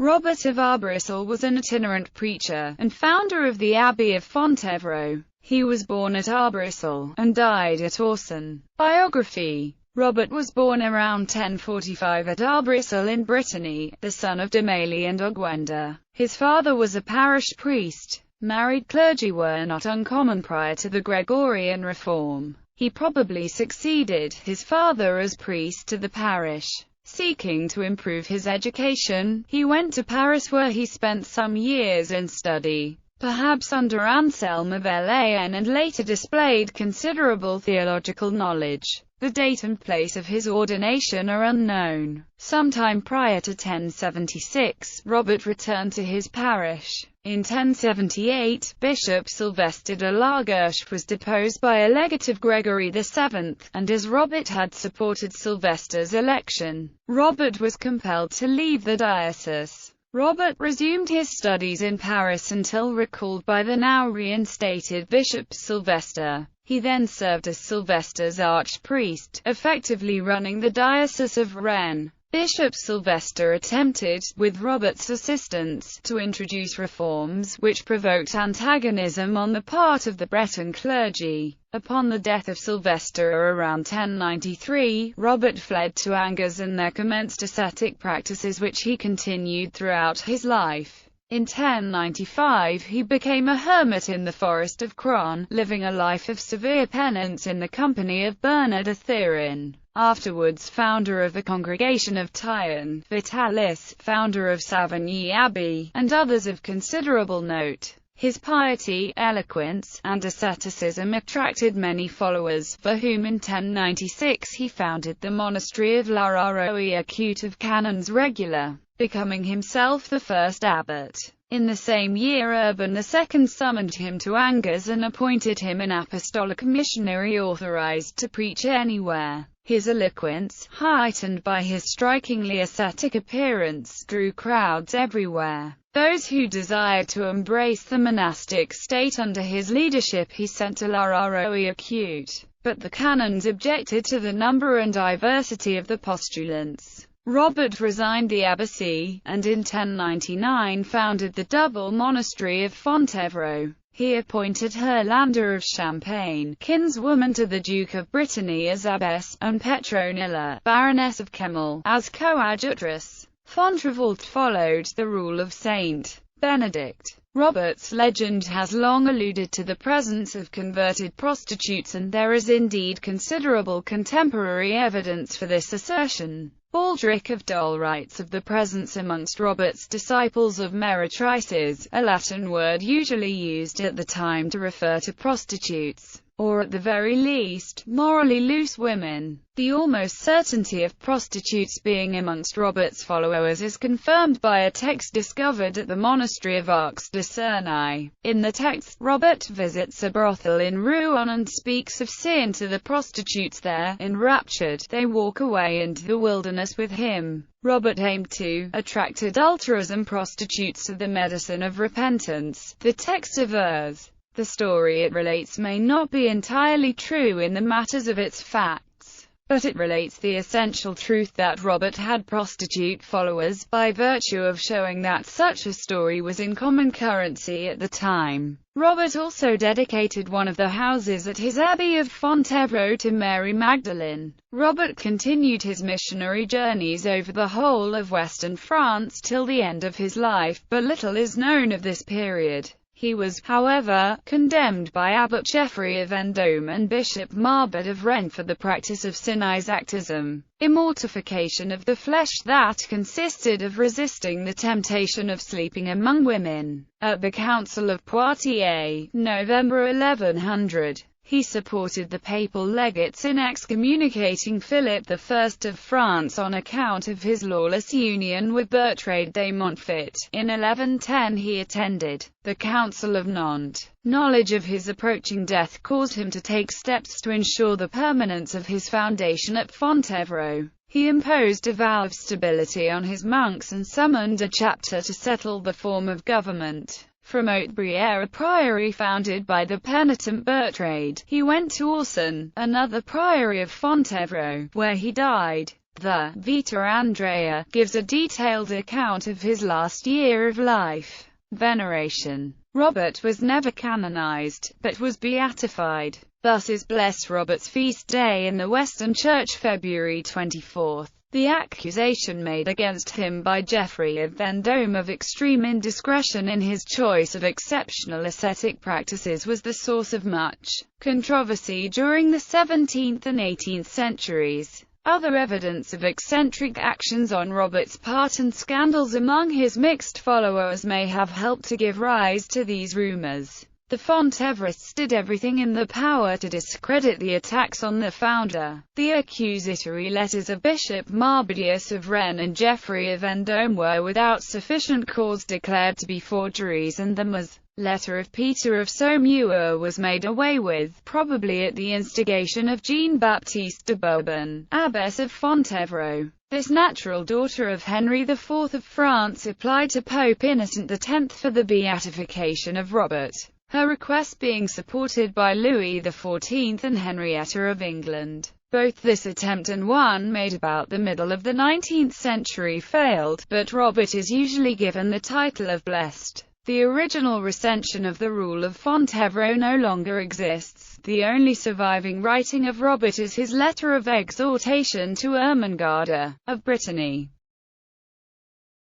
Robert of Arbrissel was an itinerant preacher, and founder of the Abbey of Fontevraud. He was born at Arbrissel, and died at Orson. Biography. Robert was born around 1045 at Arbrissel in Brittany, the son of Demalie and Ogwenda. His father was a parish priest. Married clergy were not uncommon prior to the Gregorian reform. He probably succeeded his father as priest to the parish. Seeking to improve his education, he went to Paris where he spent some years in study, perhaps under Anselme of Laon, and later displayed considerable theological knowledge. The date and place of his ordination are unknown. Sometime prior to 1076, Robert returned to his parish. In 1078, Bishop Sylvester de la Guerche was deposed by a legate of Gregory VII, and as Robert had supported Sylvester's election, Robert was compelled to leave the diocese. Robert resumed his studies in Paris until recalled by the now reinstated Bishop Sylvester. He then served as Sylvester's archpriest, effectively running the Diocese of Rennes. Bishop Sylvester attempted, with Robert's assistance, to introduce reforms which provoked antagonism on the part of the Breton clergy. Upon the death of Sylvester around 1093, Robert fled to Angers and there commenced ascetic practices which he continued throughout his life. In 1095 he became a hermit in the forest of Cron, living a life of severe penance in the company of Bernard of Thirin, afterwards founder of the Congregation of Tyern, Vitalis, founder of Savigny Abbey, and others of considerable note. His piety, eloquence, and asceticism attracted many followers, for whom in 1096 he founded the monastery of La Roye-Acute of Canons Regular, becoming himself the first abbot. In the same year Urban II summoned him to Angers and appointed him an apostolic missionary authorized to preach anywhere. His eloquence, heightened by his strikingly ascetic appearance, drew crowds everywhere. Those who desired to embrace the monastic state under his leadership he sent to La Roye-Acute, but the canons objected to the number and diversity of the postulants. Robert resigned the abbacy, and in 1099 founded the double monastery of Fontevraud. He appointed Herlanda of Champagne, kinswoman to the Duke of Brittany, as abbess, and Petronilla, Baroness of Kemmel, as coadjutress. Fontevraud followed the rule of Saint Benedict. Robert's legend has long alluded to the presence of converted prostitutes, and there is indeed considerable contemporary evidence for this assertion. Baldric of Dole writes of the presence amongst Robert's disciples of meretrices, a Latin word usually used at the time to refer to prostitutes, or at the very least, morally loose women. The almost certainty of prostitutes being amongst Robert's followers is confirmed by a text discovered at the monastery of Arcs de Cernay. In the text, Robert visits a brothel in Rouen and speaks of sin to the prostitutes there. Enraptured, they walk away into the wilderness with him. Robert aimed to attract adulterers and prostitutes to the medicine of repentance. The text avers the story it relates may not be entirely true in the matters of its facts, but it relates the essential truth that Robert had prostitute followers, by virtue of showing that such a story was in common currency at the time. Robert also dedicated one of the houses at his Abbey of Fontevraud to Mary Magdalene. Robert continued his missionary journeys over the whole of western France till the end of his life, but little is known of this period. He was, however, condemned by Abbot Geoffrey of Vendôme and Bishop Marbod of Rennes for the practice of synesactism, immortification of the flesh that consisted of resisting the temptation of sleeping among women. At the Council of Poitiers, November 1100, he supported the papal legates in excommunicating Philip I of France on account of his lawless union with Bertrade de Montfort. In 1110 he attended the Council of Nantes. Knowledge of his approaching death caused him to take steps to ensure the permanence of his foundation at Fontevraud. He imposed a vow of stability on his monks and summoned a chapter to settle the form of government. From Haute-Brière, a priory founded by the penitent Bertrade, he went to Orson, another priory of Fontevraud, where he died. The Vita Andrea gives a detailed account of his last year of life. Veneration. Robert was never canonized, but was beatified. Thus is Blessed Robert's feast day in the Western Church February 24. The accusation made against him by Geoffrey of Vendôme of extreme indiscretion in his choice of exceptional ascetic practices was the source of much controversy during the 17th and 18th centuries. Other evidence of eccentric actions on Robert's part and scandals among his mixed followers may have helped to give rise to these rumors. The Fontevraud's did everything in their power to discredit the attacks on the founder. The accusatory letters of Bishop Marbodius of Rennes and Geoffrey of Vendôme were without sufficient cause declared to be forgeries, and the Mars letter of Peter of Saumur was made away with, probably at the instigation of Jean-Baptiste de Bourbon, abbess of Fontevraud. This natural daughter of Henry IV of France applied to Pope Innocent X for the beatification of Robert, her request being supported by Louis XIV and Henrietta of England. Both this attempt and one made about the middle of the 19th century failed, but Robert is usually given the title of blessed. The original recension of the Rule of Fontevraud no longer exists. The only surviving writing of Robert is his letter of exhortation to Ermengarda of Brittany.